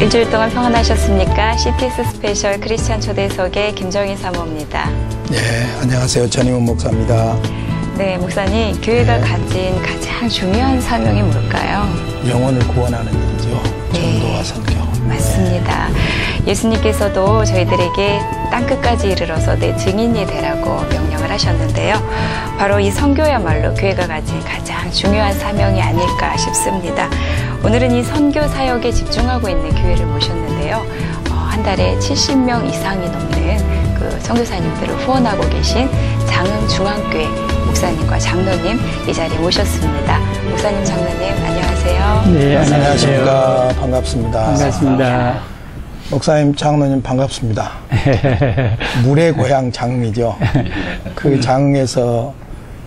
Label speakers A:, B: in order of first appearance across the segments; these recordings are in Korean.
A: 일주일 동안 평안하셨습니까? CTS 스페셜 크리스찬 초대석의 김정희 사모입니다.
B: 네, 안녕하세요. 전임원 목사입니다.
A: 네, 목사님, 교회가 가진 가장 중요한 사명이 뭘까요?
B: 영혼을 구원하는 일이죠. 전도와 선교.
A: 맞습니다. 예수님께서도 저희들에게 땅끝까지 이르러서 내 증인이 되라고 명령을 하셨는데요. 바로 이 선교야말로 교회가 가진 가장 중요한 사명이 아닐까 싶습니다. 오늘은 이 선교 사역에 집중하고 있는 교회를 모셨는데요. 한 달에 70명 이상이 넘는 그 선교사님들을 후원하고 계신 장흥중앙교회 목사님과 장로님 이 자리에 모셨습니다. 목사님, 장로님 안녕하세요.
C: 네,
B: 안녕하십니까. 반갑습니다.
C: 반갑습니다.
B: 목사님, 장로님 반갑습니다. 물의 고향 장흥이죠. 그 장흥에서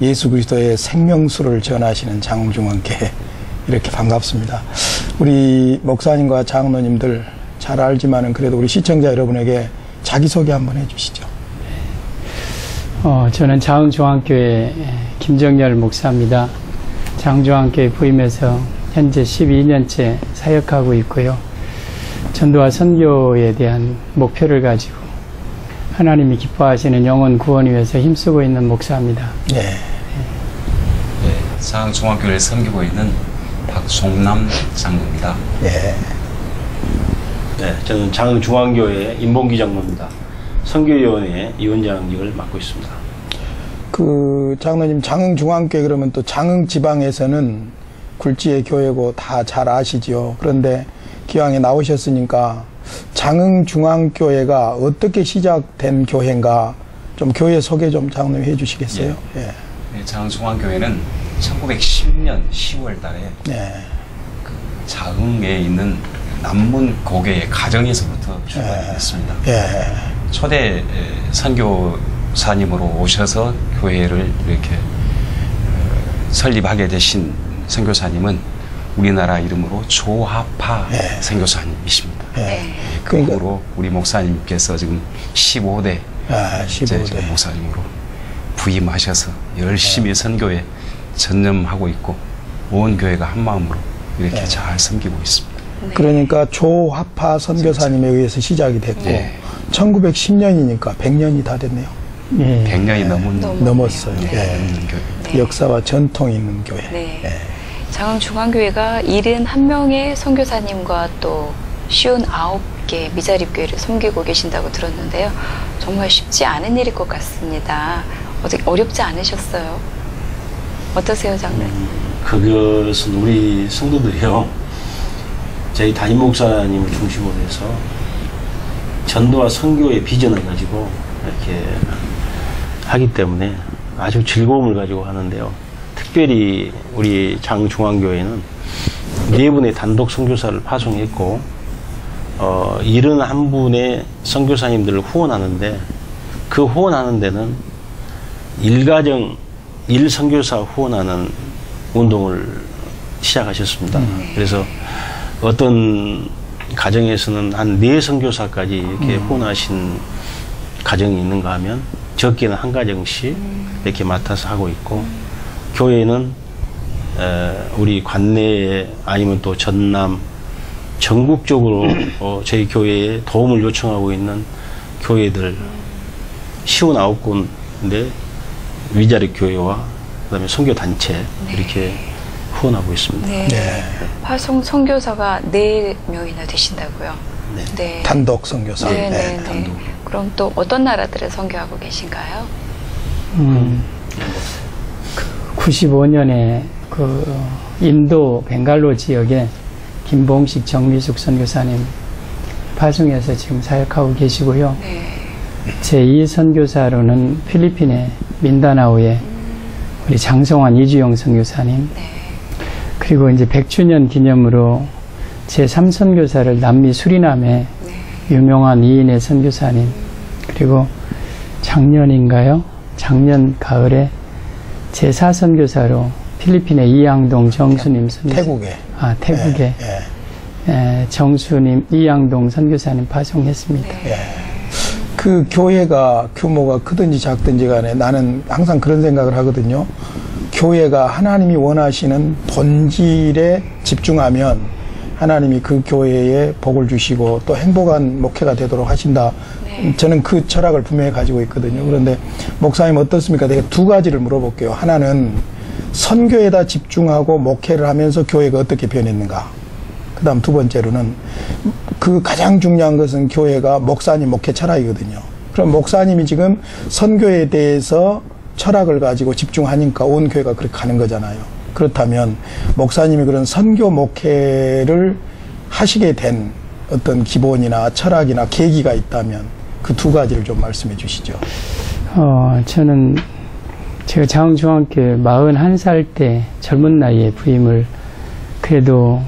B: 예수 그리스도의 생명수를 전하시는 장흥중앙교회, 이렇게 반갑습니다. 우리 목사님과 장로님들 잘 알지만은 그래도 우리 시청자 여러분에게 자기소개 한번 해주시죠.
C: 저는 장흥중앙교회 김정열 목사입니다. 장흥중앙교회 부임해서 현재 12년째 사역하고 있고요. 전도와 선교에 대한 목표를 가지고 하나님이 기뻐하시는 영혼 구원을 위해서 힘쓰고 있는 목사입니다.
B: 네.
D: 장흥중앙교회를 섬기고 있는 박송남 장로입니다.
B: 네.
E: 네, 저는 장흥중앙교회 임봉기 장로입니다. 선교위원회 위원장직을 맡고 있습니다.
B: 그 장로님, 장흥중앙교회 그러면 또 장흥지방에서는 굴지의 교회고 다 잘 아시죠. 그런데 기왕에 나오셨으니까 장흥중앙교회가 어떻게 시작된 교회인가 좀 교회 소개 좀 장로님 해주시겠어요? 예.
D: 네, 장흥중앙교회는 1910년 10월 달에 그 장흥에 있는 남문 고개의 가정에서부터 출발이 됐습니다. 초대 선교사님으로 오셔서 교회를 이렇게 설립하게 되신 선교사님은 우리나라 이름으로 조하파 선교사님이십니다. 그 후로 우리 목사님께서 지금 15대 목사님으로 부임하셔서 열심히 선교에 전념하고 있고 온 교회가 한 마음으로 이렇게 잘 섬기고 있습니다.
B: 그러니까 조화파 선교사님에 의해서 시작이 됐고 1910년이니까 100년이 다 됐네요.
D: 100년이
B: 넘었어요. 역사와 전통이 있는 교회.
A: 장흥중앙교회가 71명의 선교사님과 또 59개 미자립 교회를 섬기고 계신다고 들었는데요. 정말 쉽지 않은 일일 것 같습니다. 어렵지 않으셨어요? 어떠세요, 장로님?
E: 그것은 우리 성도들이요, 저희 담임 목사님을 중심으로 해서 전도와 선교의 비전을 가지고 이렇게 하기 때문에 아주 즐거움을 가지고 하는데요. 특별히 우리 장흥중앙교회는 4분의 단독 선교사를 파송했고 71분의 선교사님들을 후원하는데, 그 후원하는 데는 일가정 1선교사 후원하는 운동을 시작하셨습니다. 그래서 어떤 가정에서는 한 4선교사까지 이렇게 후원하신 가정이 있는가 하면 적게는 한 가정씩 이렇게 맡아서 하고 있고, 교회는 우리 관내에 아니면 또 전남 전국적으로 저희 교회에 도움을 요청하고 있는 교회들 59군데 위자립 교회와 그다음에 선교단체 이렇게 후원하고 있습니다.
A: 파송 선교사가 4명이나 되신다고요?
B: 단독 선교사.
A: 단독. 그럼 또 어떤 나라들을 선교하고 계신가요?
C: 95년에 그 인도 벵갈로 지역에 김봉식 정미숙 선교사님 파송해서 지금 사역하고 계시고요. 제2 선교사로는 필리핀의 민다나오에 우리 장성환 이주영 선교사님, 그리고 이제 100주년 기념으로 제3 선교사를 남미 수리남에 유명한 이인의 선교사님, 그리고 작년인가요? 작년 가을에 제4 선교사로 필리핀의 이양동 정수님 선교사님, 태국에 정수님 이양동 선교사님 파송했습니다.
B: 그 교회가 규모가 크든지 작든지 간에 나는 항상 그런 생각을 하거든요. 교회가 하나님이 원하시는 본질에 집중하면 하나님이 그 교회에 복을 주시고 또 행복한 목회가 되도록 하신다. 저는 그 철학을 분명히 가지고 있거든요. 그런데 목사님 어떻습니까? 내가 두 가지를 물어볼게요. 하나는 선교에다 집중하고 목회를 하면서 교회가 어떻게 변했는가. 그 다음 두 번째로는 그 가장 중요한 것은 교회가 목사님 목회 철학이거든요. 그럼 목사님이 지금 선교에 대해서 철학을 가지고 집중하니까 온 교회가 그렇게 가는 거잖아요. 그렇다면 목사님이 그런 선교 목회를 하시게 된 어떤 기본이나 철학이나 계기가 있다면 그 두 가지를 좀 말씀해 주시죠.
C: 저는 제가 장흥중앙교 41살 때 젊은 나이에 부임을 그래도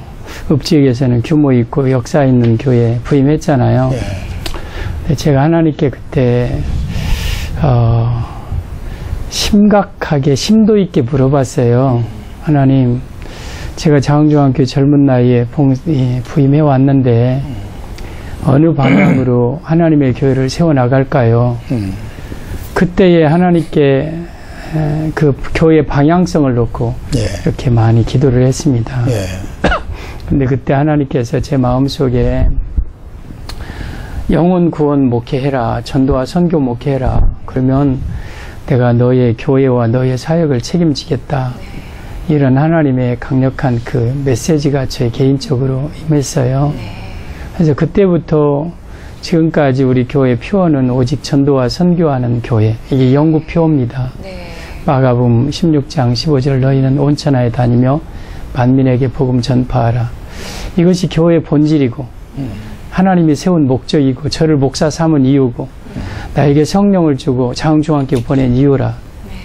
C: 읍지역에서는 규모 있고 역사 있는 교회에 부임했잖아요. 네. 제가 하나님께 그때 심각하게 심도 있게 물어봤어요. 하나님, 제가 장흥중앙교 젊은 나이에 부임해 왔는데 어느 방향으로 하나님의 교회를 세워나갈까요? 그때에 하나님께 그 교회의 방향성을 놓고 이렇게 많이 기도를 했습니다. 근데 그때 하나님께서 제 마음속에 영혼 구원 목회해라, 전도와 선교 목회해라. 그러면 내가 너의 교회와 너의 사역을 책임지겠다. 이런 하나님의 강력한 그 메시지가 제 개인적으로 임했어요. 그래서 그때부터 지금까지 우리 교회 표어는 오직 전도와 선교하는 교회. 이게 영구 표어입니다. 마가복음 16장 15절 너희는 온 천하에 다니며 만민에게 복음 전파하라. 이것이 교회의 본질이고 하나님이 세운 목적이고 저를 목사 삼은 이유고 나에게 성령을 주고 장흥중앙교회 보낸 이유라.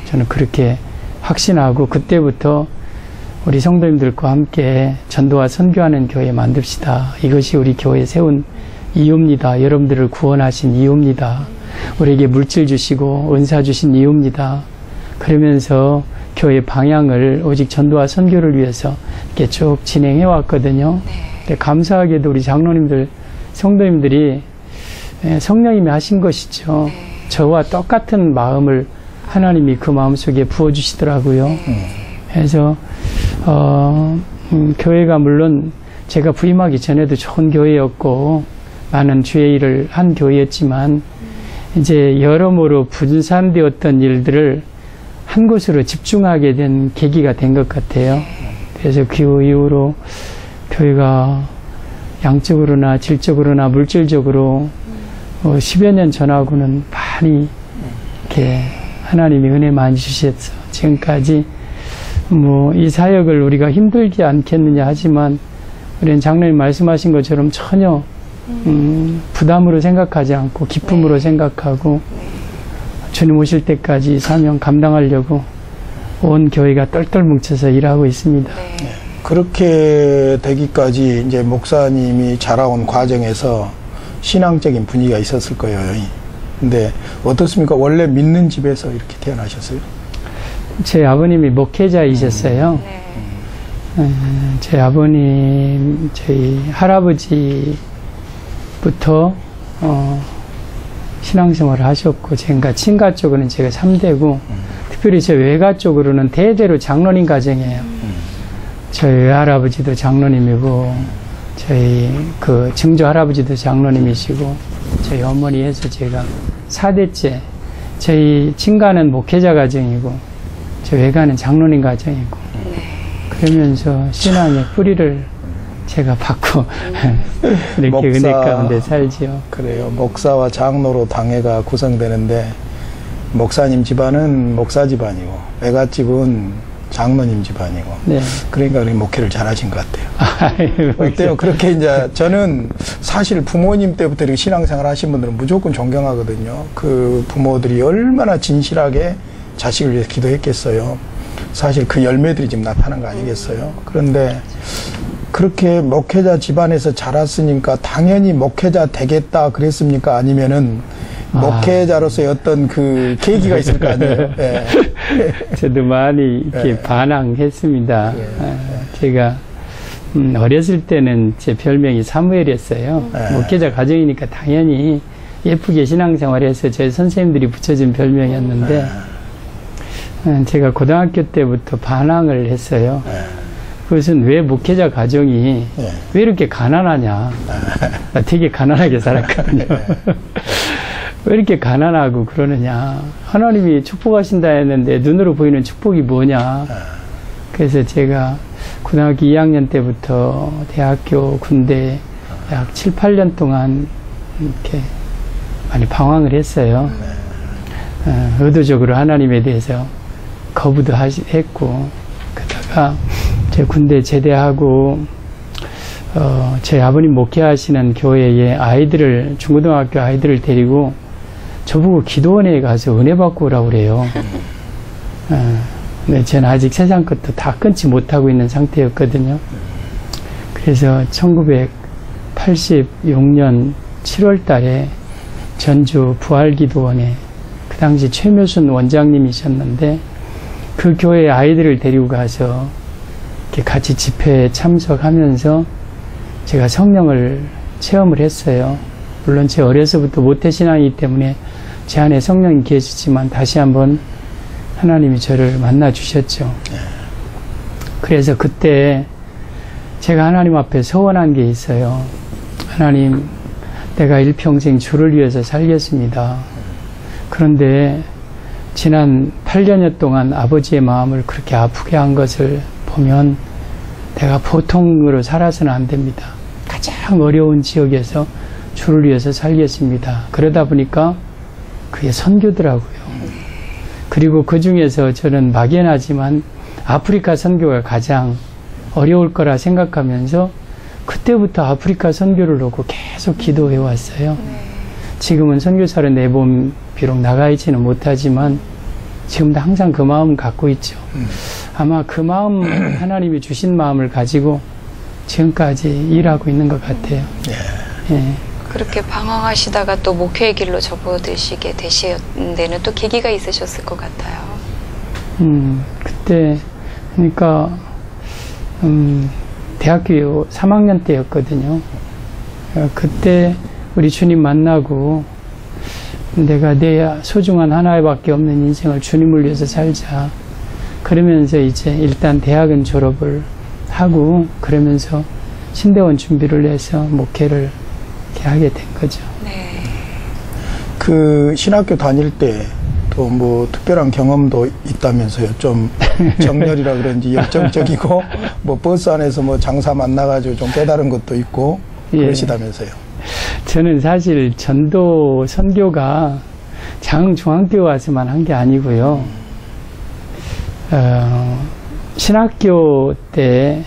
C: 저는 그렇게 확신하고 그때부터 우리 성도님들과 함께 전도와 선교하는 교회 만듭시다. 이것이 우리 교회에 세운 이유입니다. 여러분들을 구원하신 이유입니다. 우리에게 물질 주시고 은사 주신 이유입니다. 그러면서 교회 방향을 오직 전도와 선교를 위해서 이렇게 쭉 진행해 왔거든요. 근데 감사하게도 우리 장로님들, 성도님들이 성령님이 하신 것이죠. 저와 똑같은 마음을 하나님이 그 마음속에 부어주시더라고요. 그래서 교회가 물론 제가 부임하기 전에도 좋은 교회였고 많은 주의 일을 한 교회였지만 이제 여러모로 분산되었던 일들을 한 곳으로 집중하게 된 계기가 된 것 같아요. 그래서 그 이후로 교회가 양적으로나 질적으로나 물질적으로 10여 년 전하고는 많이 이렇게 하나님이 은혜 많이 주셔서 지금까지 이 사역을 우리가 힘들지 않겠느냐 하지만 우리는 장로님 말씀하신 것처럼 전혀 부담으로 생각하지 않고 기쁨으로 생각하고 주님 오실 때까지 사명 감당하려고 온 교회가 똘똘 뭉쳐서 일하고 있습니다.
B: 그렇게 되기까지 이제 목사님이 자라온 과정에서 신앙적인 분위기가 있었을 거예요. 근데 어떻습니까? 원래 믿는 집에서 이렇게 태어나셨어요?
C: 제 아버님이 목회자이셨어요. 제 아버님, 저희 할아버지부터 신앙생활을 하셨고, 제가 친가 쪽으로는 제가 3대고, 특별히 제 외가 쪽으로는 대대로 장로님 가정이에요. 저희 외할아버지도 장로님이고, 저희 그 증조 할아버지도 장로님이시고, 저희 어머니 해서 제가 4대째, 저희 친가는 목회자 가정이고, 저 외가는 장로님 가정이고, 그러면서 신앙의 뿌리를 제가 받고 이렇게 은혜 가운데 살지요.
B: 그래요. 목사와 장로로 당회가 구성되는데 목사님 집안은 목사 집안이고 외갓집은 장로님 집안이고 그러니까 우리 목회를 잘하신 것 같아요. 어때요? 그렇게 이제 저는 사실 부모님 때부터 이렇게 신앙생활 하신 분들은 무조건 존경하거든요. 그 부모들이 얼마나 진실하게 자식을 위해서 기도했겠어요. 사실 그 열매들이 지금 나타난 거 아니겠어요? 그런데 그렇게 목회자 집안에서 자랐으니까 당연히 목회자 되겠다 그랬습니까? 아니면은 목회자로서의 어떤 그 계기가 있을 거 아니에요? 네.
C: 저도 많이 이렇게 반항했습니다. 제가 어렸을 때는 제 별명이 사무엘이었어요. 목회자 가정이니까 당연히 예쁘게 신앙생활해서 제 선생님들이 붙여준 별명이었는데 제가 고등학교 때부터 반항을 했어요. 그것은 왜 목회자 가정이 왜 이렇게 가난하냐. 나 되게 가난하게 살았거든요. 왜 이렇게 가난하고 그러느냐. 하나님이 축복하신다 했는데 눈으로 보이는 축복이 뭐냐. 그래서 제가 고등학교 2학년 때부터 대학교, 군대 약 7, 8년 동안 이렇게 많이 방황을 했어요. 의도적으로 하나님에 대해서 거부도 했고, 그러다가 제 군대 제대하고 저희 아버님 목회하시는 교회에 아이들을, 중고등학교 아이들을 데리고 저보고 기도원에 가서 은혜 받고 오라고 그래요. 근데 저는 아직 세상 것도 다 끊지 못하고 있는 상태였거든요. 그래서 1986년 7월 달에 전주 부활기도원에 그 당시 최묘순 원장님이셨는데 그 교회 아이들을 데리고 가서 이렇게 같이 집회에 참석하면서 제가 성령을 체험을 했어요. 물론 제 어려서부터 모태신앙이기 때문에 제 안에 성령이 계시지만 다시 한번 하나님이 저를 만나 주셨죠. 그래서 그때 제가 하나님 앞에 서원한 게 있어요. 하나님, 내가 일평생 주를 위해서 살겠습니다. 그런데 지난 8년여 동안 아버지의 마음을 그렇게 아프게 한 것을 보면 내가 보통으로 살아서는 안 됩니다. 가장 어려운 지역에서 주를 위해서 살겠습니다. 그러다 보니까 그게 선교더라고요. 그리고 그 중에서 저는 막연하지만 아프리카 선교가 가장 어려울 거라 생각하면서 그때부터 아프리카 선교를 놓고 계속 기도해 왔어요. 지금은 선교사로 내보면 비록 나가 있지는 못하지만 지금도 항상 그 마음 갖고 있죠. 아마 그 마음, 하나님이 주신 마음을 가지고 지금까지 일하고 있는 것 같아요. 예.
A: 그렇게 방황하시다가 또 목회의 길로 접어드시게 되신 데는 또 계기가 있으셨을 것 같아요.
C: 그때, 그러니까, 대학교 3학년 때였거든요. 그때 우리 주님 만나고 내가 내 소중한 하나밖에 없는 인생을 주님을 위해서 살자. 그러면서 이제 일단 대학은 졸업을 하고 그러면서 신대원 준비를 해서 목회를 이렇게 하게 된 거죠.
A: 네.
B: 그 신학교 다닐 때 또 뭐 특별한 경험도 있다면서요. 좀 정열이라 그런지 열정적이고 뭐 버스 안에서 뭐 장사 만나가지고 좀 깨달은 것도 있고 그러시다면서요.
C: 저는 사실 전도 선교가 중학교 와서만 한 게 아니고요. 신학교 때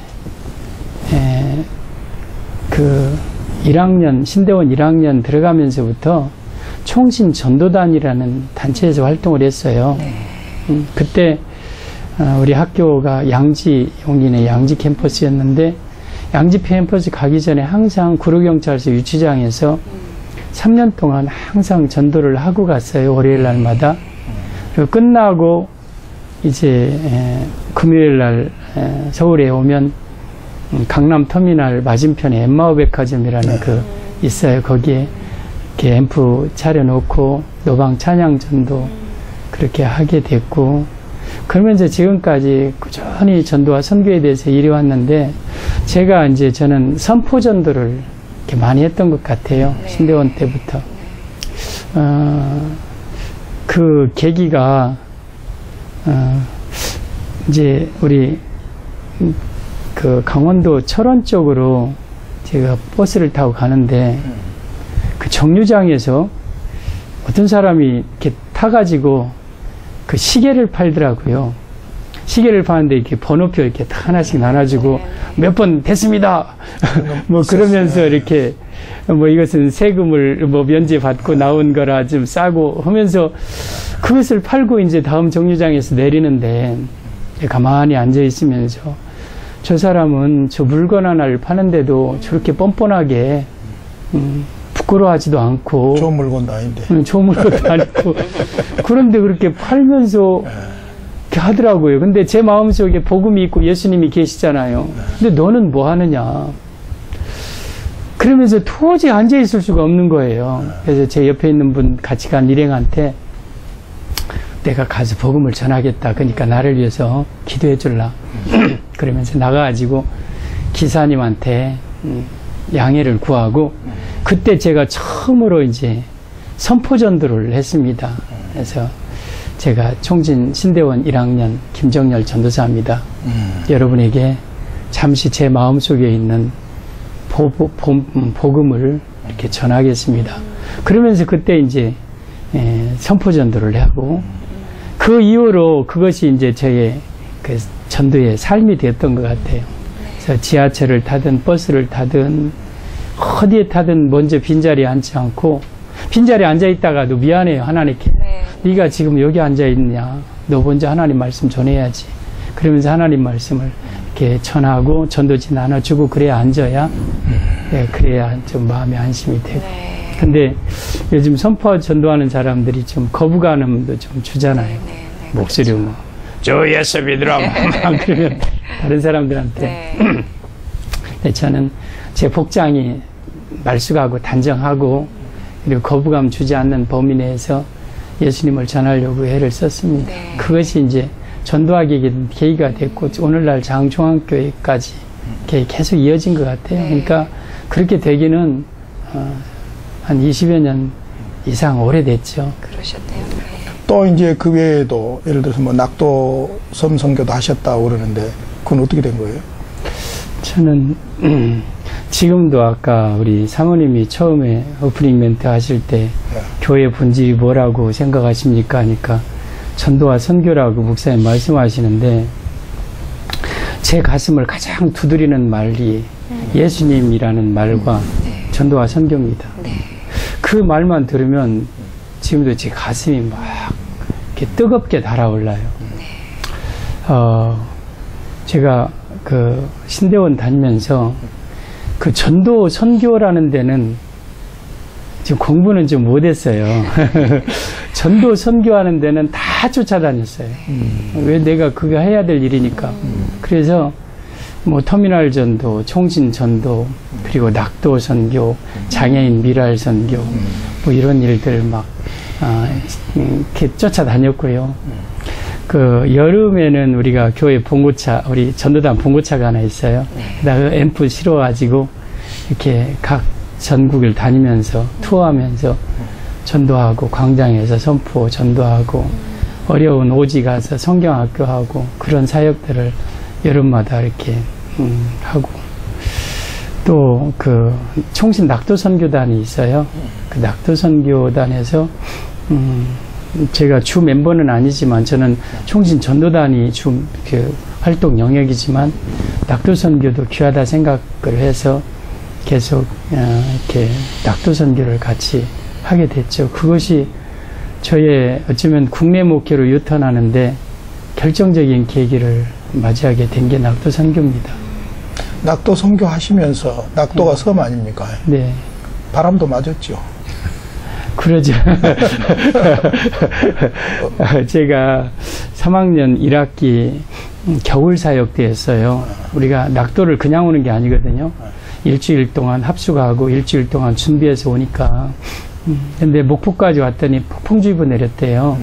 C: 그 1학년 신대원 1학년 들어가면서부터 총신 전도단이라는 단체에서 활동을 했어요. 그때 우리 학교가 양지 용인의 양지 캠퍼스였는데 양지 캠퍼스 가기 전에 항상 구로경찰서 유치장에서 3년 동안 항상 전도를 하고 갔어요. 월요일 날마다. 그리고 끝나고 이제 금요일 날 서울에 오면 강남터미널 맞은편에 엠마오 백화점이라는 그 있어요. 거기에 이렇게 앰프 차려놓고 노방 찬양 전도 그렇게 하게 됐고 그러면서 지금까지 꾸준히 전도와 선교에 대해서 일해 왔는데 제가 이제 저는 선포 전도를 이렇게 많이 했던 것 같아요. 신대원 때부터. 그 계기가 이제 우리 그 강원도 철원 쪽으로 제가 버스를 타고 가는데 그 정류장에서 어떤 사람이 이렇게 타가지고 그 시계를 팔더라고요. 시계를 파는데 이렇게 번호표 이렇게 다 하나씩 나눠주고 몇 번 됐습니다. 뭐 그러면서 이렇게 뭐 이것은 세금을 뭐 면제받고 나온 거라 좀 싸고 하면서 그것을 팔고 이제 다음 정류장에서 내리는데 가만히 앉아 있으면서 저 사람은 저 물건 하나를 파는데도 저렇게 뻔뻔하게 부끄러워하지도 않고
B: 좋은 물건도 아닌데
C: 좋은 물건도 아니고 그런데 그렇게 팔면서 이렇게 하더라고요. 근데 제 마음속에 복음이 있고 예수님이 계시잖아요. 근데 너는 뭐 하느냐 그러면서 도저히 앉아 있을 수가 없는 거예요. 그래서 제 옆에 있는 분 같이 간 일행한테 내가 가서 복음을 전하겠다. 그러니까 나를 위해서 기도해 줄라. 그러면서 나가가지고 기사님한테 양해를 구하고 그때 제가 처음으로 이제 선포전도를 했습니다. 그래서 제가 총진 신대원 1학년 김정열 전도사입니다. 여러분에게 잠시 제 마음속에 있는 복음을 이렇게 전하겠습니다. 그러면서 그때 이제 선포전도를 하고 그 이후로 그것이 이제 저의 그 전도의 삶이 되었던 것 같아요. 그래서 지하철을 타든 버스를 타든 어디에 타든 먼저 빈자리에 앉지 않고 빈자리에 앉아있다가도 미안해요. 하나님께. 네가 지금 여기 앉아있냐. 너 먼저 하나님 말씀 전해야지. 그러면서 하나님 말씀을 이렇게 전하고 전도지 나눠주고 그래야 앉아야 그래야 좀 마음에 안심이 되고. 근데 요즘 선포 전도하는 사람들이 좀 거부감도 좀 주잖아요. 목소리로 뭐, 주 예수 믿으라. 막 그러면 다른 사람들한테. 근데 저는 제 복장이 말쑥하고 단정하고 그리고 거부감 주지 않는 범위 내에서 예수님을 전하려고 애를 썼습니다. 그것이 이제 전도하기 계기가 됐고 오늘날 장중앙교회까지 계속 이어진 것 같아요. 그러니까 그렇게 되기는 한 20여 년 이상 오래됐죠.
A: 그러셨네요.
B: 또 이제 그 외에도 예를 들어서 뭐 낙도섬 선교도 하셨다고 그러는데 그건 어떻게 된 거예요?
C: 저는 지금도 아까 우리 사모님이 처음에 오프닝 멘트 하실 때 교회 본질이 뭐라고 생각하십니까? 하니까 전도와 선교라고 목사님 말씀하시는데 제 가슴을 가장 두드리는 말이 예수님이라는 말과 전도와 선교입니다. 그 말만 들으면 지금도 제 가슴이 막 이렇게 뜨겁게 달아올라요. 제가 그 신대원 다니면서 그 전도 선교라는 데는 지금 공부는 좀 못했어요. 전도 선교하는 데는 다 쫓아다녔어요. 왜 내가 그거 해야 될 일이니까. 그래서 뭐 터미널 전도, 총신 전도, 그리고 낙도 선교, 장애인 미랄 선교, 뭐 이런 일들 막 이렇게 쫓아다녔고요. 그 여름에는 우리가 교회 봉고차, 우리 전도단 봉고차가 하나 있어요. 그 앰프 실어가지고 이렇게 각 전국을 다니면서 투어하면서 전도하고 광장에서 선포 전도하고 어려운 오지 가서 성경학교 하고 그런 사역들을 여름마다 이렇게 하고 또 그 총신 낙도선교단이 있어요. 그 낙도선교단에서 제가 주 멤버는 아니지만 저는 총신 전도단이 주 그 활동 영역이지만 낙도선교도 귀하다 생각을 해서 계속 이렇게 낙도선교를 같이 하게 됐죠. 그것이 저의 어쩌면 국내 목회로 유턴하는데 결정적인 계기를 맞이하게 된 게 낙도선교입니다.
B: 낙도 선교 하시면서 낙도가 섬 아닙니까?
C: 네.
B: 바람도 맞았죠.
C: 그러죠. 제가 3학년 1학기 겨울 사역 때였어요. 우리가 낙도를 그냥 오는 게 아니거든요. 일주일 동안 합숙하고 일주일 동안 준비해서 오니까. 근데 목포까지 왔더니 폭풍주의보 내렸대요.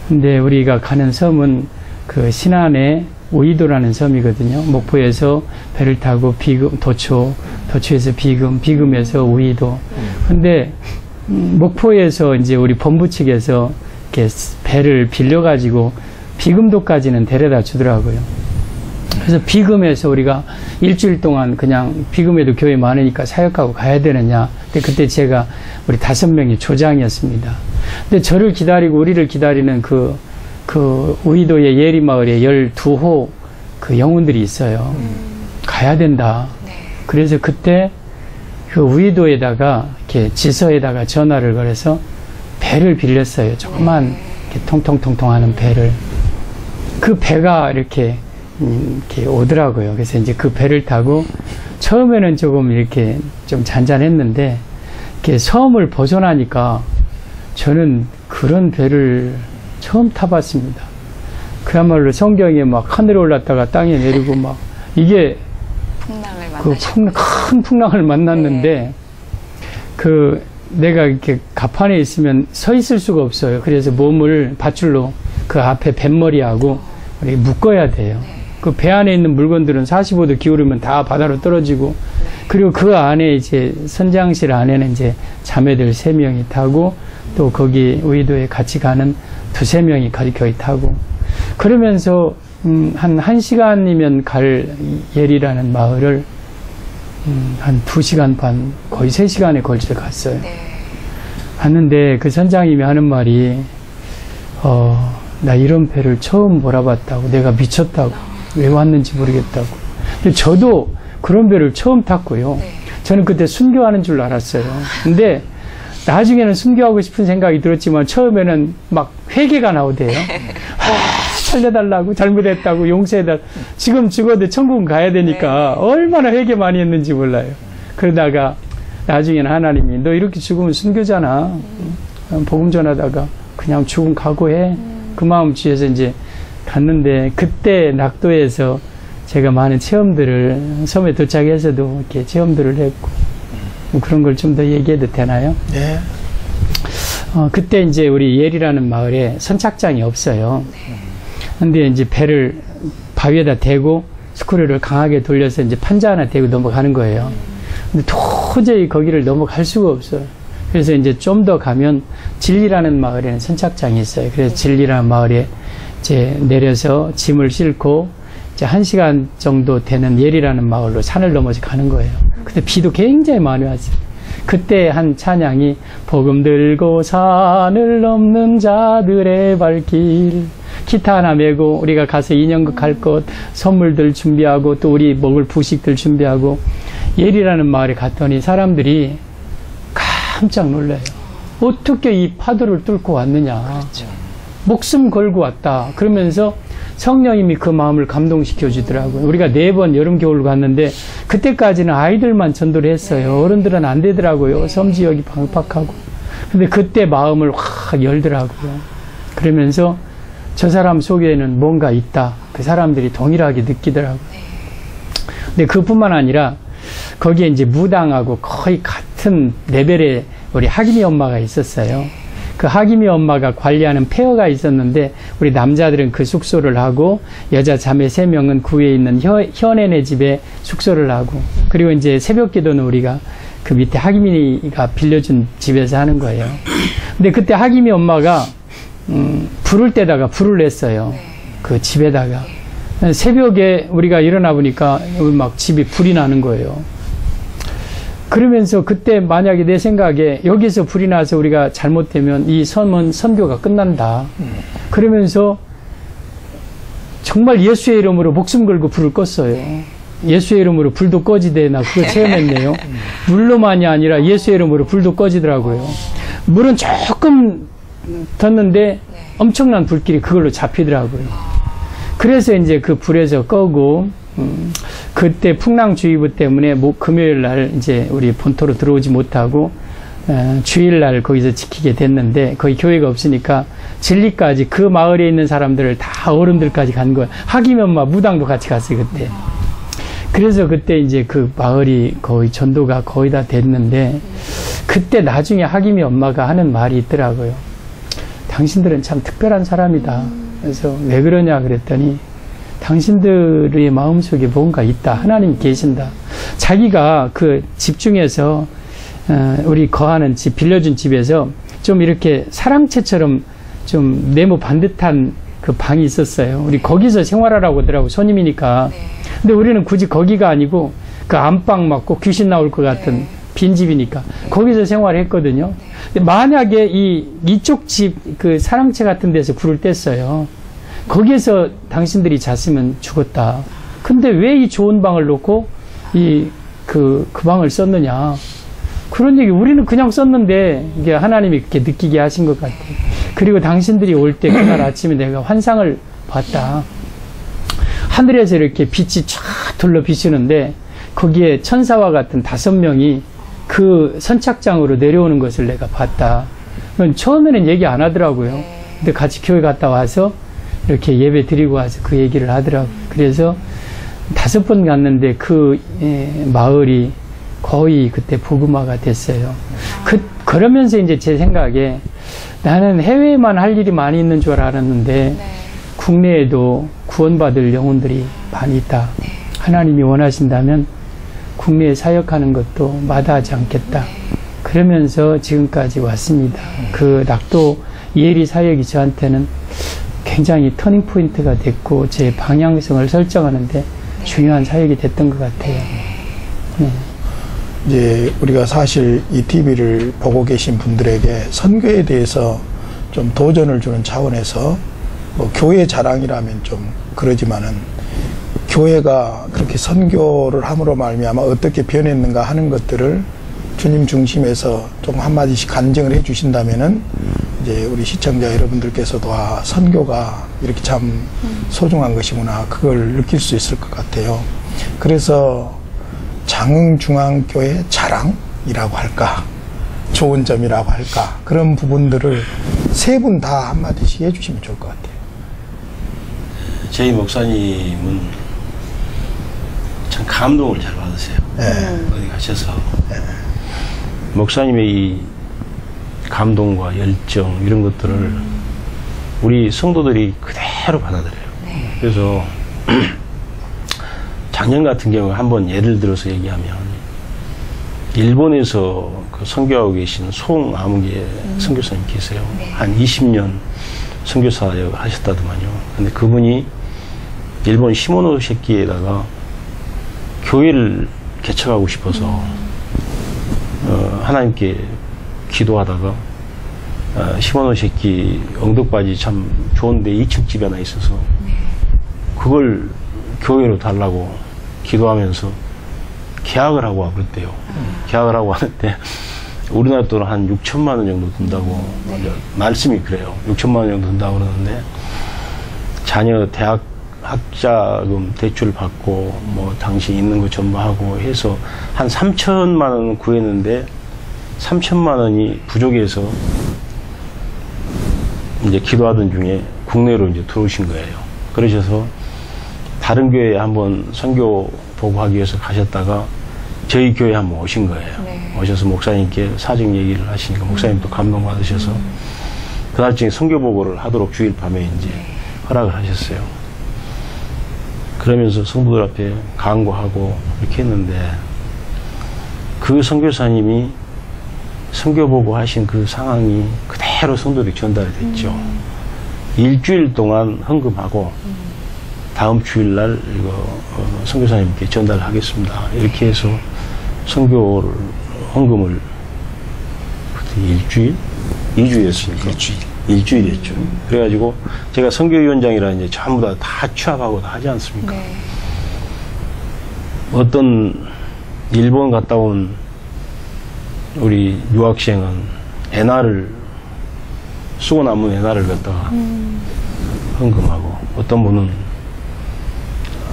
C: 근데 우리가 가는 섬은 그 신안에 오이도라는 섬이거든요. 목포에서 배를 타고 비금, 도초에서 비금에서 오이도. 근데 목포에서 이제 우리 본부 측에서 이렇게 배를 빌려가지고 비금도까지는 데려다 주더라고요. 그래서 비금에서 우리가 일주일 동안 그냥 비금에도 교회 많으니까 사역하고 가야 되느냐. 근데 그때 제가 우리 5명이 조장이었습니다. 근데 저를 기다리고 우리를 기다리는 그 우이도의 예리마을에 12호 그 영혼들이 있어요. 가야 된다. 그래서 그때 그 우이도에다가 이렇게 지서에다가 전화를 걸어서 배를 빌렸어요. 조그만 이렇게 통통통통 하는 배를. 그 배가 이렇게 오더라고요. 그래서 이제 그 배를 타고 처음에는 조금 이렇게 좀 잔잔했는데 이렇게 섬을 벗어나니까 저는 그런 배를 처음 타봤습니다. 그야말로 성경에 막 하늘에 올랐다가 땅에 내리고 막 이게 큰 풍랑을 만났는데 그 내가 이렇게 갑판에 있으면 서 있을 수가 없어요. 그래서 몸을 밧줄로 그 앞에 뱃머리하고 이렇게 묶어야 돼요. 그 배 안에 있는 물건들은 45도 기울이면 다 바다로 떨어지고, 그리고 그 안에 이제 선장실 안에는 이제 자매들 3명이 타고, 또 거기 의도에 같이 가는 2-3명이 거기 타고, 그러면서 한 1시간이면 갈 예리라는 마을을 한 2시간 반, 거의 3시간에 걸쳐 갔어요. 갔는데 그 선장님이 하는 말이 나 이런 배를 처음 몰아봤다고, 내가 미쳤다고, 왜 왔는지 모르겠다고. 근데 저도 그런 배를 처음 탔고요. 저는 그때 순교하는 줄 알았어요. 근데 나중에는 순교하고 싶은 생각이 들었지만 처음에는 막 회개가 나오대요. 살려달라고, 잘못했다고, 용서해달라고. 지금 죽어도 천국 가야 되니까 얼마나 회개 많이 했는지 몰라요. 그러다가 나중에는 하나님이 너 이렇게 죽으면 순교잖아. 복음 전하다가 그냥 죽음 각오해. 그 마음 주에서 이제 갔는데, 그때 낙도에서 제가 많은 체험들을, 섬에 도착해서도 이렇게 체험들을 했고, 뭐 그런 걸 좀 더 얘기해도 되나요? 네. 그때 이제 우리 예리라는 마을에 선착장이 없어요. 근데 이제 배를 바위에다 대고 스크류를 강하게 돌려서 이제 판자 하나 대고 넘어가는 거예요. 근데 도저히 거기를 넘어갈 수가 없어요. 그래서 이제 좀 더 가면 진리라는 마을에는 선착장이 있어요. 그래서 진리라는 마을에 이제 내려서 짐을 싣고 이제 1시간 정도 되는 예리라는 마을로 산을 넘어서 가는 거예요. 근데 비도 굉장히 많이 왔어요. 그때 한 찬양이 복음 들고 산을 넘는 자들의 발길, 기타 하나 메고 우리가 가서 인형극 할 것, 선물들 준비하고 또 우리 먹을 부식들 준비하고, 예리라는 마을에 갔더니 사람들이 깜짝 놀라요. 어떻게 이 파도를 뚫고 왔느냐. 그렇죠. 목숨 걸고 왔다. 그러면서 성령님이 그 마음을 감동시켜 주더라고요. 우리가 4번 여름 겨울로 갔는데 그때까지는 아이들만 전도를 했어요. 어른들은 안 되더라고요. 섬 지역이 방박하고. 근데 그때 마음을 확 열더라고요. 그러면서 저 사람 속에는 뭔가 있다. 그 사람들이 동일하게 느끼더라고요. 근데 그뿐만 아니라 거기에 이제 무당하고 거의 같은 레벨의 우리 하기미 엄마가 있었어요. 그 하기미 엄마가 관리하는 폐허가 있었는데 우리 남자들은 그 숙소를 하고 여자 자매 3명은 그 위에 있는 현애네 집에 숙소를 하고, 그리고 이제 새벽 기도는 우리가 그 밑에 하기미가 빌려준 집에서 하는 거예요. 근데 그때 하기미 엄마가 불을 때다가 불을 냈어요. 그 집에다가. 새벽에 우리가 일어나 보니까 막 집이 불이 나는 거예요. 그러면서 그때 만약에 내 생각에 여기서 불이 나서 우리가 잘못되면 이 섬은 선교가 끝난다. 그러면서 정말 예수의 이름으로 목숨 걸고 불을 껐어요. 예수의 이름으로 불도 꺼지대. 나 그거 체험했네요. 물로만이 아니라 예수의 이름으로 불도 꺼지더라고요. 물은 조금 뒀는데 엄청난 불길이 그걸로 잡히더라고요. 그래서 이제 그 불에서 끄고, 그때 풍랑주의보 때문에 금요일 날 이제 우리 본토로 들어오지 못하고 주일날 거기서 지키게 됐는데, 거기 교회가 없으니까 진리까지 그 마을에 있는 사람들을 다 어른들까지 간 거예요. 하기미 엄마 무당도 같이 갔어요 그때. 그래서 그때 이제 그 마을이 거의 전도가 거의 다 됐는데, 그때 나중에 하기미 엄마가 하는 말이 있더라고요. 당신들은 참 특별한 사람이다. 그래서 왜 그러냐 그랬더니, 당신들의 마음속에 뭔가 있다. 하나님 계신다. 자기가 그 집 중에서 우리 거하는 집, 빌려준 집에서 좀 이렇게 사랑채처럼 좀 네모 반듯한 그 방이 있었어요. 우리 거기서 생활하라고 하더라고, 손님이니까. 근데 우리는 굳이 거기가 아니고 그 안방 맞고 귀신 나올 것 같은 빈집이니까 거기서 생활했거든요. 근데 만약에 이쪽 집 그 사랑채 같은 데서 불을 뗐어요. 거기에서 당신들이 잤으면 죽었다. 근데 왜 이 좋은 방을 놓고 그 방을 썼느냐. 그런 얘기, 우리는 그냥 썼는데 이게 하나님이 그렇게 느끼게 하신 것 같아요. 그리고 당신들이 올 때 그날 아침에 내가 환상을 봤다. 하늘에서 이렇게 빛이 쫙 둘러 비추는데 거기에 천사와 같은 5명이 그 선착장으로 내려오는 것을 내가 봤다. 처음에는 얘기 안 하더라고요. 근데 같이 교회 갔다 와서 이렇게 예배 드리고 와서 그 얘기를 하더라고요. 그래서 5번 갔는데 그 마을이 거의 그때 복음화가 됐어요. 그러면서 이제 제 생각에 나는 해외에만 할 일이 많이 있는 줄 알았는데 국내에도 구원받을 영혼들이 많이 있다. 하나님이 원하신다면 국내에 사역하는 것도 마다하지 않겠다. 그러면서 지금까지 왔습니다. 그 낙도 예리 사역이 저한테는 굉장히 터닝 포인트가 됐고 제 방향성을 설정하는데 중요한 사역이 됐던 것 같아요. 네.
B: 이제 우리가 사실 이 TV를 보고 계신 분들에게 선교에 대해서 좀 도전을 주는 차원에서 뭐 교회 자랑이라면 좀 그러지만은 교회가 그렇게 선교를 함으로 말미암아 어떻게 변했는가 하는 것들을 주님 중심에서 좀 한마디씩 간증을 해 주신다면은 이제 우리 시청자 여러분들께서도 아, 선교가 이렇게 참 소중한 것이구나 그걸 느낄 수 있을 것 같아요. 그래서 장흥중앙교회 자랑이라고 할까, 좋은 점이라고 할까, 그런 부분들을 세 분 다 한마디씩 해주시면 좋을 것 같아요.
E: 저희 목사님은 참 감동을 잘 받으세요. 어디 가셔서 목사님의 이 감동과 열정 이런 것들을 우리 성도들이 그대로 받아들여요. 그래서 작년 같은 경우 한번 예를 들어서 얘기하면 일본에서 그 선교하고 계신 송아무개 선교사님 계세요. 한 20년 선교사역 하셨다더만요. 근데 그분이 일본 시모노세키에다가 교회를 개척하고 싶어서 하나님께 기도하다가 시모노세키 엉덕바지 참 좋은데 2층 집이 하나 있어서 그걸 교회로 달라고 기도하면서 계약을 하고 와버렸대요. 계약을 하고 왔는데 우리나라 돈은 한 6천만 원 정도 든다고 말씀이 그래요. 6천만 원 정도 든다고 그러는데 자녀 대학 학자금 대출 받고 뭐 당시 있는 거 전부 하고 해서 한 3천만 원 구했는데 3천만 원이 부족해서 이제 기도하던 중에 국내로 이제 들어오신 거예요. 그러셔서 다른 교회에 한번 선교 보고하기 위해서 가셨다가 저희 교회에 한번 오신 거예요. 오셔서 목사님께 사정 얘기를 하시니까 목사님도 감동받으셔서 그날쯤에 선교 보고를 하도록 주일 밤에 이제 허락을 하셨어요. 그러면서 성도들 앞에 강구하고 이렇게 했는데 그 선교사님이 선교 보고 하신 그 상황이 그대로 성도들이 전달이 됐죠. 일주일 동안 헌금하고 다음 주일날 이거 선교사님께 전달하겠습니다. 이렇게 해서 선교를 헌금을 그때 일주일? 2주였으니까 일주일이었죠. 그래가지고 제가 선교위원장이라 이제 전부 다 취합하고 다 하지 않습니까? 어떤 일본 갔다 온 우리 유학생은 엔화를 수고 남은 엔화를 갖다가 헌금하고 어떤 분은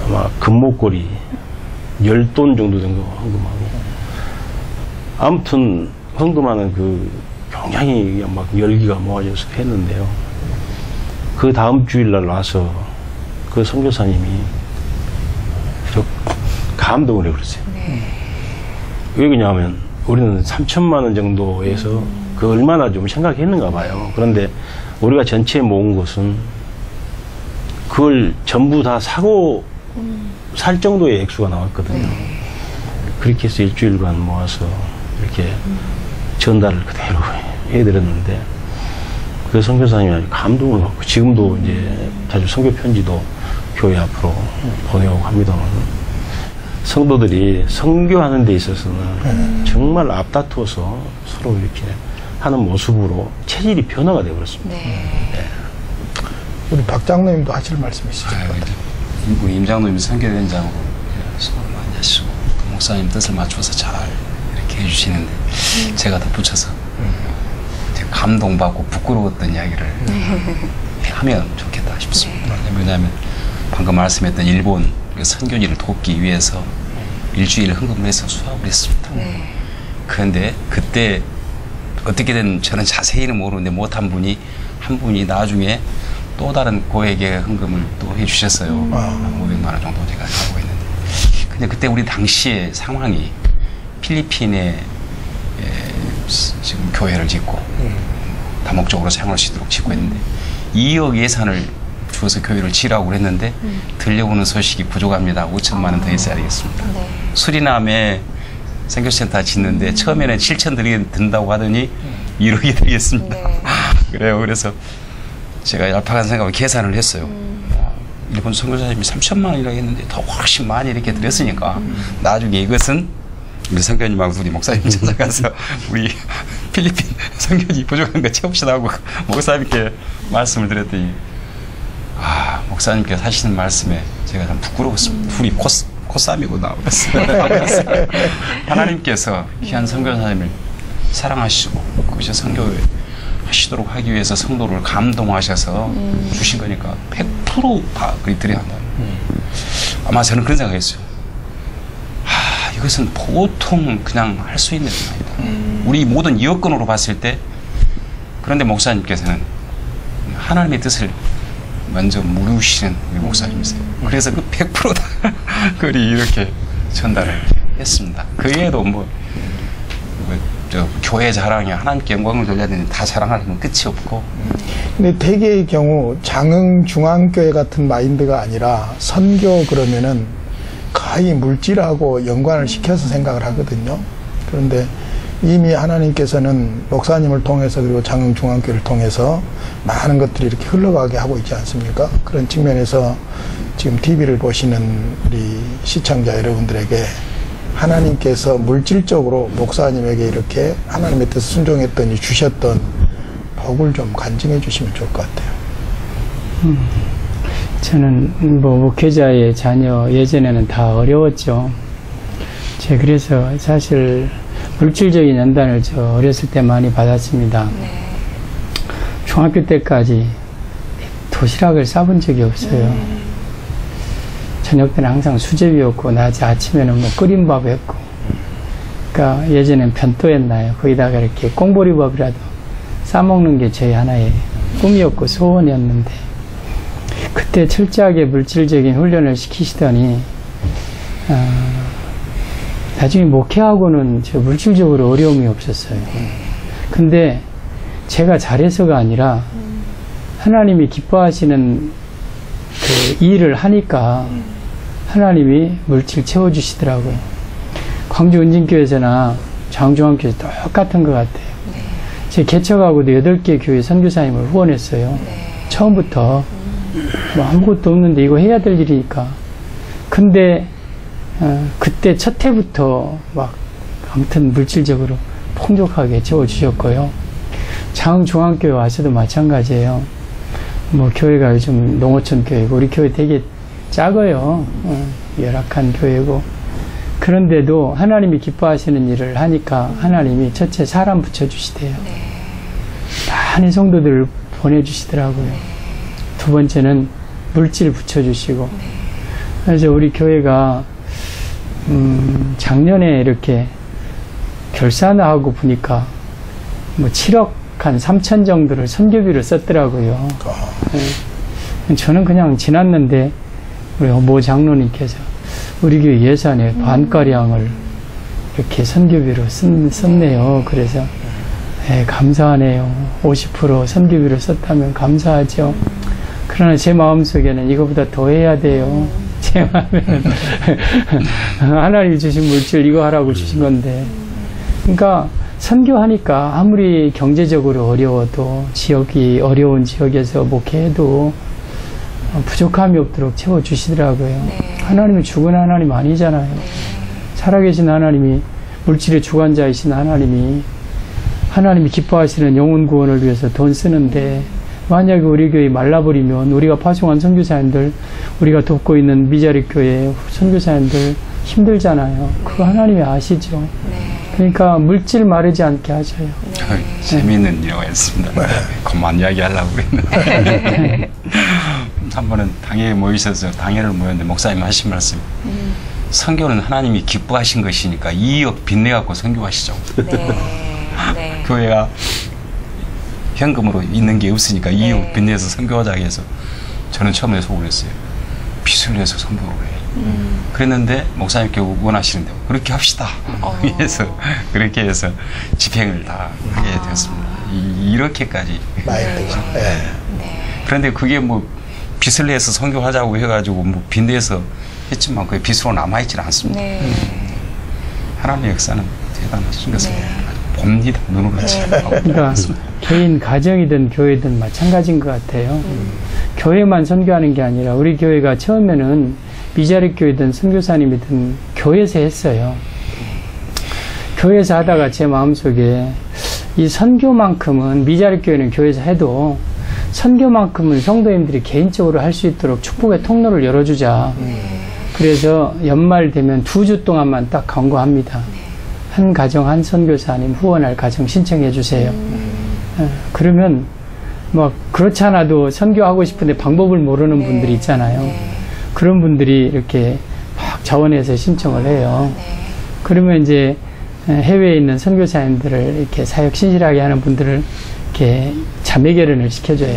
E: 아마 금목걸이 10돈 정도 된 거 헌금하고 아무튼 헌금하는 그 굉장히 막 열기가 모아져서 했는데요. 그 다음 주일날 와서 그 선교사님이 저 감동을 해버렸어요. 왜 그러냐면 우리는 3천만 원 정도에서 그 얼마나 좀 생각했는가 봐요. 그런데 우리가 전체에 모은 것은 그걸 전부 다 사고 살 정도의 액수가 나왔거든요. 그렇게 해서 일주일간 모아서 이렇게 전달을 그대로 해드렸는데 그 선교사님이 아주 감동을 받고 지금도 이제 자주 선교 편지도 교회 앞으로 보내오고 합니다만 성도들이 선교하는 데 있어서는 정말 앞다투어서 서로 이렇게 하는 모습으로 체질이 변화가 되어버렸습니다.
B: 우리 박 장로님도 하실 말씀 있으실 것 같아요.
D: 우리 임 장로님 선교위원장으로 수고를 많이 하시고 목사님 뜻을 맞춰서 잘 이렇게 해주시는데 제가 덧붙여서 감동받고 부끄러웠던 이야기를 하면 좋겠다 싶습니다. 왜냐하면 방금 말씀했던 일본 선교지를 돕기 위해서 일주일 헌금을 해서 수합을 했습니다. 그런데 그때 어떻게든 저는 자세히는 모르는데 못한 분이 한 분이 나중에 또 다른 고액의 헌금을 또 해주셨어요. 500만 원 정도 제가 하고 있는데. 근데 그때 우리 당시의 상황이 필리핀에 지금 교회를 짓고 다목적으로 사용할 수 있도록 짓고 있는데 2억 예산을 주어서 교회를 지으라고 그랬는데 들려오는 소식이 부족합니다. 5천만 원 더 있어야 되겠습니다.
A: 네.
D: 수리남에 선교센터 짓는데 처음에는 7천 든다고 하더니 1억이 되겠습니다.
A: 네.
D: 그래요. 그래서 제가 얄팍한 생각으로 계산을 했어요. 일본 선교사님이 3천만 원이라고 했는데 더 훨씬 많이 이렇게 드렸으니까 나중에 이것은 우리 선교님하고 우리 목사님 찾아가서 우리 필리핀 선교지 부족한 거 채웁시다 하고 목사님께 말씀을 드렸더니 목사님께서 하시는 말씀에 제가 좀 부끄러웠습니다. 둘이 코싸미고 나왔어요. 하나님께서 귀한 선교사님을 사랑하시고 그것이 선교하시도록 하기 위해서 성도를 감동하셔서 주신 거니까 100% 다 그리 드려야 한다. 아마 저는 그런 생각했어요. 이것은 보통 그냥 할 수 있는 일 아니다. 우리 모든 여건으로 봤을 때 그런데 목사님께서는 하나님의 뜻을 먼저 물으시는 우리 목사님이세요. 그래서 그 100%다 그리 이렇게 전달을 했습니다. 그 외에도 저 교회 자랑이 하나님께 영광을 돌려야 되는데 다 자랑하려면 끝이 없고.
B: 근데 대개의 경우 장흥 중앙교회 같은 마인드가 아니라 선교 그러면은 거의 물질하고 연관을 시켜서 생각을 하거든요. 그런데 이미 하나님께서는 목사님을 통해서 그리고 장흥 중앙교회를 통해서 많은 것들이 이렇게 흘러가게 하고 있지 않습니까? 그런 측면에서 지금 TV를 보시는 우리 시청자 여러분들에게 하나님께서 물질적으로 목사님에게 이렇게 하나님의 뜻 순종했더니 주셨던 복을 좀 간증해 주시면 좋을 것 같아요.
C: 저는 목회자의 자녀 예전에는 다 어려웠죠. 제가 그래서 사실 물질적인 연단을 저 어렸을 때 많이 받았습니다.
A: 네.
C: 중학교 때까지 도시락을 싸본 적이 없어요. 저녁 때는 항상 수제비였고 낮에 아침에는 끓인 밥이었고, 그러니까 예전엔 변또였나요. 거기다가 이렇게 꽁보리밥이라도 싸먹는 게 저희 하나의 꿈이었고 소원이었는데, 그때 철저하게 물질적인 훈련을 시키시더니 나중에 목회하고는 저 물질적으로 어려움이 없었어요. 근데 제가 잘해서가 아니라 하나님이 기뻐하시는 그 일을 하니까 하나님이 물질 채워주시더라고요. 광주 은진교회에서나 장중앙교회에서 똑같은 것 같아요. 제 개척하고도 8개 교회 선교사님을 후원했어요. 처음부터 아무것도 없는데 이거 해야 될 일이니까. 근데 그때 첫 해부터 아무튼 물질적으로 풍족하게 채워주셨고요. 장흥중앙교회 와서도 마찬가지예요. 교회가 요즘 농어촌 교회고 우리 교회 되게 작아요. 열악한 교회고. 그런데도 하나님이 기뻐하시는 일을 하니까 하나님이 첫째 사람 붙여주시대요. 많은 성도들을 보내주시더라고요. 두 번째는 물질 붙여주시고. 그래서 우리 교회가 작년에 이렇게 결산하고 보니까 7억 한 3천 정도를 선교비로 썼더라고요. 저는 그냥 지났는데 우리 모 장로님께서 우리 교회 예산의 반가량을 이렇게 선교비로 썼네요. 그래서 감사하네요. 50% 선교비로 썼다면 감사하죠. 그러나 제 마음속에는 이거보다 더 해야 돼요. 제 마음에는 하나님이 주신 물질 이거 하라고 주신 건데. 그러니까 선교하니까 아무리 경제적으로 어려워도 지역이 어려운 지역에서 목회해도 부족함이 없도록 채워주시더라고요. 하나님이 죽은 하나님 아니잖아요. 살아계신 하나님이 물질의 주관자이신 하나님이 기뻐하시는 영혼 구원을 위해서 돈 쓰는데 만약에 우리 교회 말라버리면 우리가 파송한 선교사님들, 우리가 돕고 있는 미자리 교회 선교사님들 힘들잖아요. 그거 하나님이 아시죠. 그러니까 물질 마르지 않게 하셔요.
D: 재미있는 일화였습니다. 그만 이야기하려고 그랬는데 한 번은 당회에 모이셔서 당회를 모였는데 목사님 하신 말씀, 선교는 하나님이 기뻐하신 것이니까 2억 빚내갖고 선교하시죠.
A: 네.
D: 교회가 현금으로 있는 게 없으니까 2억 빚내서 선교하자고 해서 저는 처음에 속을 했어요. 빚을 내서 선교를 해. 그랬는데 목사님께 원하시는데 그렇게 합시다. 그래서 그렇게 해서 집행을 다 하게 되었습니다. 이렇게까지.
B: 마인드가.
D: 그런데 그게 빚을 내서 선교하자고 해가지고 뭐 빚내서 했지만 그게 빚으로 남아있지는 않습니다.
A: 네.
D: 하나님의 역사는 대단하신 것을 봅니다. 눈으로 체험하고.
C: 그러니까 개인 가정이든 교회든 마찬가지인 것 같아요. 교회만 선교하는 게 아니라 우리 교회가 처음에는 미자립 교회든 선교사님이든 교회에서 했어요. 교회에서 하다가 제 마음속에 이 선교만큼은 미자립 교회는 교회에서 해도 선교만큼은 성도님들이 개인적으로 할 수 있도록 축복의 통로를 열어주자. 그래서 연말 되면 2주 동안만 딱 강구합니다. 한 가정 한 선교사님 후원할 가정 신청해 주세요. 그러면 뭐 그렇지 않아도 선교하고 싶은데 방법을 모르는 분들이 있잖아요. 그런 분들이 이렇게 막 자원해서 신청을 해요. 그러면 이제 해외에 있는 선교사님들을 이렇게 사역 신실하게 하는 분들을 이렇게 자매 결연을 시켜줘요.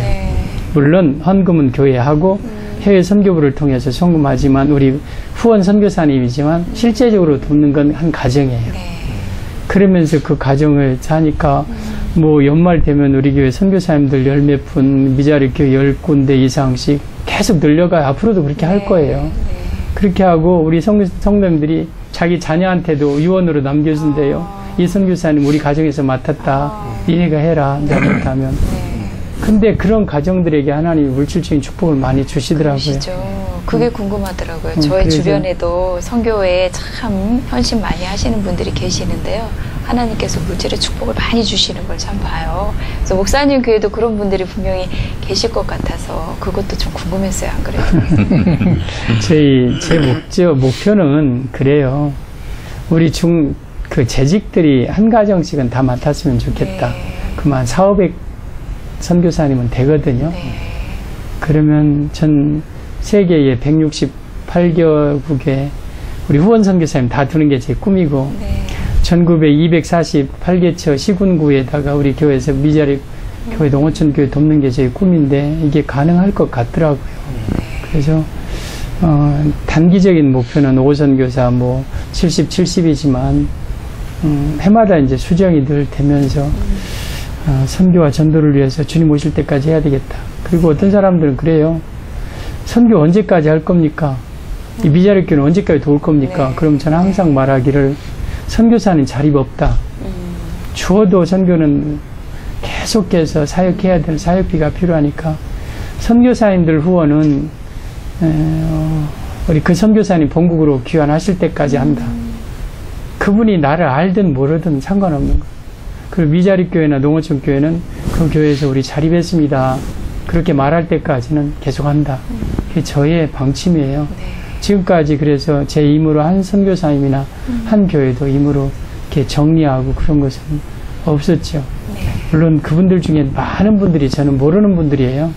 C: 물론 헌금은 교회에 하고 해외 선교부를 통해서 송금하지만 우리 후원 선교사님이지만 실제적으로 돕는 건 한 가정이에요. 그러면서 그 가정을 사니까 뭐 연말 되면 우리 교회 선교사님들 10몇 분, 미자립 교회 10군데 이상씩 계속 늘려가요. 앞으로도 그렇게 할 거예요. 그렇게 하고 우리 성도님들이 자기 자녀한테도 유언으로 남겨준대요. 이 선교사님 우리 가정에서 맡았다. 니네가 해라. 잘못하면. 근데 그런 가정들에게 하나님이 물질적인 축복을 많이 주시더라고요.
A: 그러시죠. 그게 궁금하더라고요. 저의
C: 그래서
A: 주변에도 선교회에 참 헌신 많이 하시는 분들이 계시는데요. 하나님께서 물질의 축복을 많이 주시는 걸 참 봐요. 그래서 목사님 교회도 그런 분들이 분명히 계실 것 같아서 그것도 좀 궁금했어요. 안 그래요?
C: 제 목표는 그래요. 우리 그 재직들이 한 가정씩은 다 맡았으면 좋겠다. 그만 400, 500 선교사님은 되거든요. 그러면 전 세계의 168개국에 우리 후원 선교사님 다 두는 게 제 꿈이고 전국의 248개처 시군구에다가 우리 교회에서 미자립 교회 농어촌 교회 돕는 게 제 꿈인데 이게 가능할 것 같더라고요. 그래서 단기적인 목표는 5선교사 뭐 70이지만 해마다 이제 수정이 늘 되면서 선교와 전도를 위해서 주님 오실 때까지 해야 되겠다. 그리고 어떤 사람들은 그래요. 선교 언제까지 할 겁니까? 이 미자립 교회는 언제까지 도울 겁니까? 그럼 저는 항상 말하기를 선교사는 자립 없다. 주어도 선교는 계속해서 사역해야 될 사역비가 필요하니까 선교사님들 후원은 우리 그 선교사님 본국으로 귀환하실 때까지 한다. 그분이 나를 알든 모르든 상관없는 거예요. 그리고 미자립 교회나 농어촌 교회는 그 교회에서 우리 자립했습니다. 그렇게 말할 때까지는 계속한다. 그게 저의 방침이에요. 지금까지 그래서 제 임으로 한 선교사님이나 한 교회도 임으로 이렇게 정리하고 그런 것은 없었죠. 물론 그분들 중에 많은 분들이 저는 모르는 분들이에요.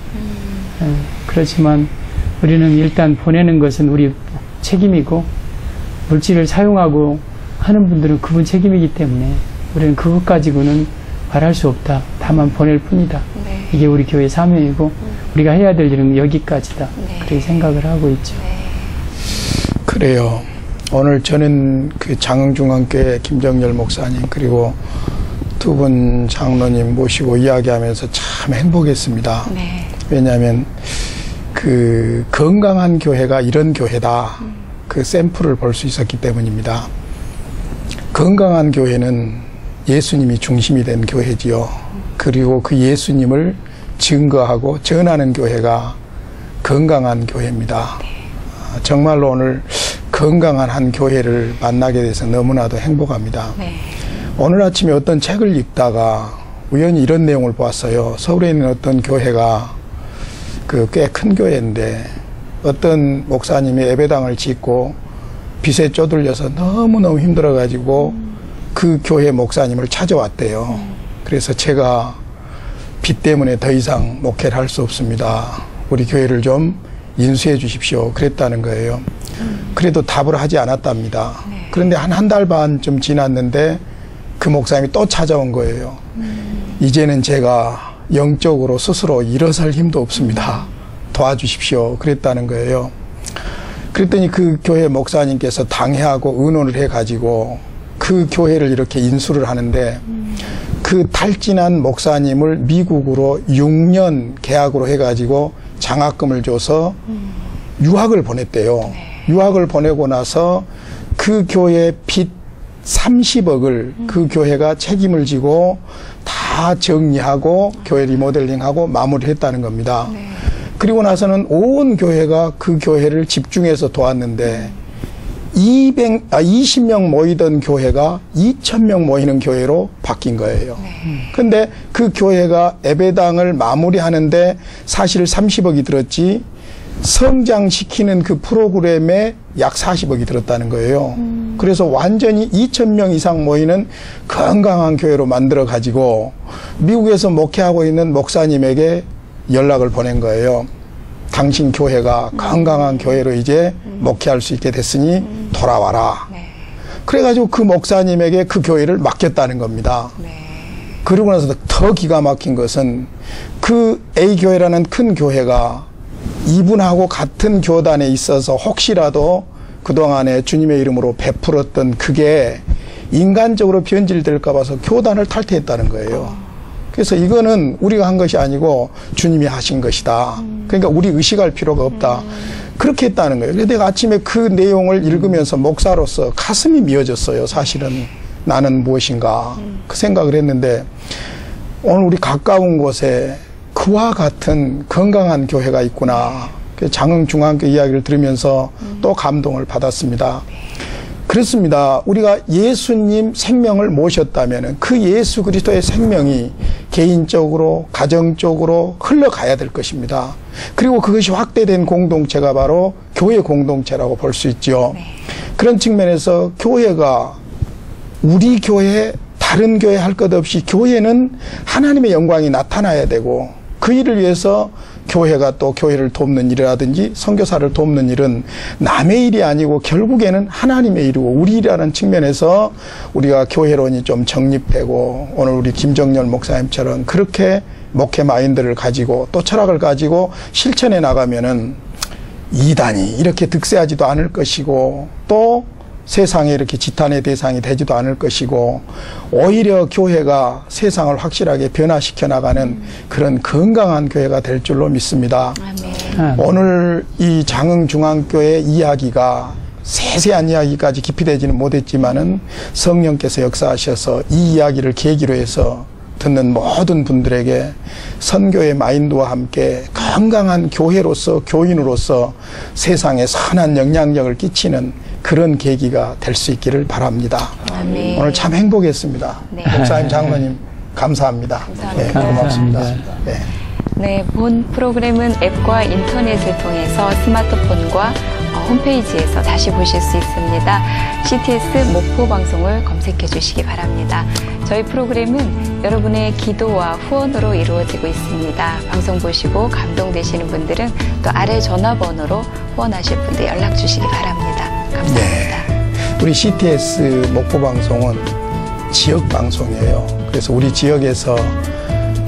C: 그렇지만 우리는 일단 보내는 것은 우리 책임이고 물질을 사용하고 하는 분들은 그분 책임이기 때문에 우리는 그것 가지고는 말할 수 없다. 다만 보낼 뿐이다. 이게 우리 교회의 사명이고 우리가 해야 될 일은 여기까지다. 그렇게 생각을 하고 있죠.
B: 그래요. 오늘 저는 그 장흥중앙교회 김정열 목사님 그리고 두 분 장로님 모시고 이야기하면서 참 행복했습니다. 왜냐하면 그 건강한 교회가 이런 교회다. 그 샘플을 볼 수 있었기 때문입니다. 건강한 교회는 예수님이 중심이 된 교회지요. 그리고 그 예수님을 증거하고 전하는 교회가 건강한 교회입니다. 정말로 오늘 건강한 한 교회를 만나게 돼서 너무나도 행복합니다. 오늘 아침에 어떤 책을 읽다가 우연히 이런 내용을 보았어요. 서울에 있는 어떤 교회가 그 꽤 큰 교회인데 어떤 목사님이 예배당을 짓고 빚에 쪼들려서 너무너무 힘들어가지고 그 교회 목사님을 찾아왔대요. 그래서 제가 빚 때문에 더 이상 목회를 할 수 없습니다. 우리 교회를 좀 인수해 주십시오. 그랬다는 거예요. 그래도 답을 하지 않았답니다. 그런데 한 달 반 좀 지났는데 그 목사님이 또 찾아온 거예요. 이제는 제가 영적으로 스스로 일어설 힘도 없습니다. 도와주십시오. 그랬다는 거예요. 그랬더니 그 교회 목사님께서 당회하고 의논을 해가지고 그 교회를 이렇게 인수를 하는데 그 탈진한 목사님을 미국으로 6년 계약으로 해가지고 장학금을 줘서 유학을 보냈대요. 유학을 보내고 나서 그 교회 빚 30억을 그 교회가 책임을 지고 다 정리하고 교회 리모델링하고 마무리했다는 겁니다. 그리고 나서는 온 교회가 그 교회를 집중해서 도왔는데 20명 모이던 교회가 2,000명 모이는 교회로 바뀐 거예요. 근데 그 교회가 예배당을 마무리하는데 사실 30억이 들었지 성장시키는 그 프로그램에 약 40억이 들었다는 거예요. 그래서 완전히 2,000명 이상 모이는 건강한 교회로 만들어 가지고 미국에서 목회하고 있는 목사님에게 연락을 보낸 거예요. 당신 교회가 건강한 교회로 이제 목회할 수 있게 됐으니 돌아와라. 그래가지고 그 목사님에게 그 교회를 맡겼다는 겁니다. 그러고 나서 더 기가 막힌 것은 그 A교회라는 큰 교회가 이분하고 같은 교단에 있어서 혹시라도 그동안에 주님의 이름으로 베풀었던 그게 인간적으로 변질될까 봐서 교단을 탈퇴했다는 거예요. 그래서 이거는 우리가 한 것이 아니고 주님이 하신 것이다. 그러니까 우리 의식할 필요가 없다. 그렇게 했다는 거예요. 그래서 내가 아침에 그 내용을 읽으면서 목사로서 가슴이 미어졌어요. 사실은 나는 무엇인가 그 생각을 했는데 오늘 우리 가까운 곳에 그와 같은 건강한 교회가 있구나. 장흥중앙교 이야기를 들으면서 또 감동을 받았습니다. 그렇습니다. 우리가 예수님 생명을 모셨다면 그 예수 그리스도의 생명이 개인적으로 가정적으로 흘러가야 될 것입니다. 그리고 그것이 확대된 공동체가 바로 교회 공동체라고 볼 수 있죠. 그런 측면에서 교회가 우리 교회 다른 교회 할 것 없이 교회는 하나님의 영광이 나타나야 되고 그 일을 위해서 교회가 또 교회를 돕는 일이라든지 선교사를 돕는 일은 남의 일이 아니고 결국에는 하나님의 일이고 우리 일이라는 측면에서 우리가 교회론이 좀 정립되고 오늘 우리 김정렬 목사님처럼 그렇게 목회 마인드를 가지고 또 철학을 가지고 실천해 나가면은 이단이 이렇게 득세하지도 않을 것이고 또 세상에 이렇게 지탄의 대상이 되지도 않을 것이고 오히려 교회가 세상을 확실하게 변화시켜 나가는 그런 건강한 교회가 될 줄로 믿습니다. 아멘. 오늘 이 장흥중앙교회 이야기가 세세한 이야기까지 깊이 되지는 못했지만은 성령께서 역사하셔서 이 이야기를 계기로 해서 듣는 모든 분들에게 선교의 마인드와 함께 건강한 교회로서 교인으로서 세상에 선한 영향력을 끼치는 그런 계기가 될 수 있기를 바랍니다. 아멘. 오늘 참 행복했습니다. 네. 목사님, 장로님 감사합니다.
A: 감사합니다.
B: 네, 고맙습니다. 네.
A: 네, 본 프로그램은 앱과 인터넷을 통해서 스마트폰과 홈페이지에서 다시 보실 수 있습니다. CTS 목포 방송을 검색해 주시기 바랍니다. 저희 프로그램은 여러분의 기도와 후원으로 이루어지고 있습니다. 방송 보시고 감동되시는 분들은 또 아래 전화번호로 후원하실 분들 연락 주시기 바랍니다. 감사합니다.
B: 네. 우리 CTS 목포 방송은 지역 방송이에요. 그래서 우리 지역에서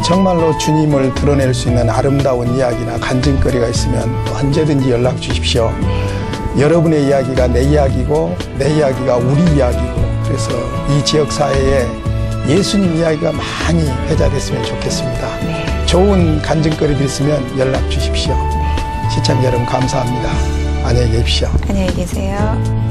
B: 정말로 주님을 드러낼 수 있는 아름다운 이야기나 간증거리가 있으면 또 언제든지 연락 주십시오. 여러분의 이야기가 내 이야기고 내 이야기가 우리 이야기고 그래서 이 지역 사회에 예수님 이야기가 많이 회자됐으면 좋겠습니다. 좋은 간증거리도 있으면 연락 주십시오. 시청자 여러분 감사합니다. 안녕히 계십시오.
A: 안녕히 계세요.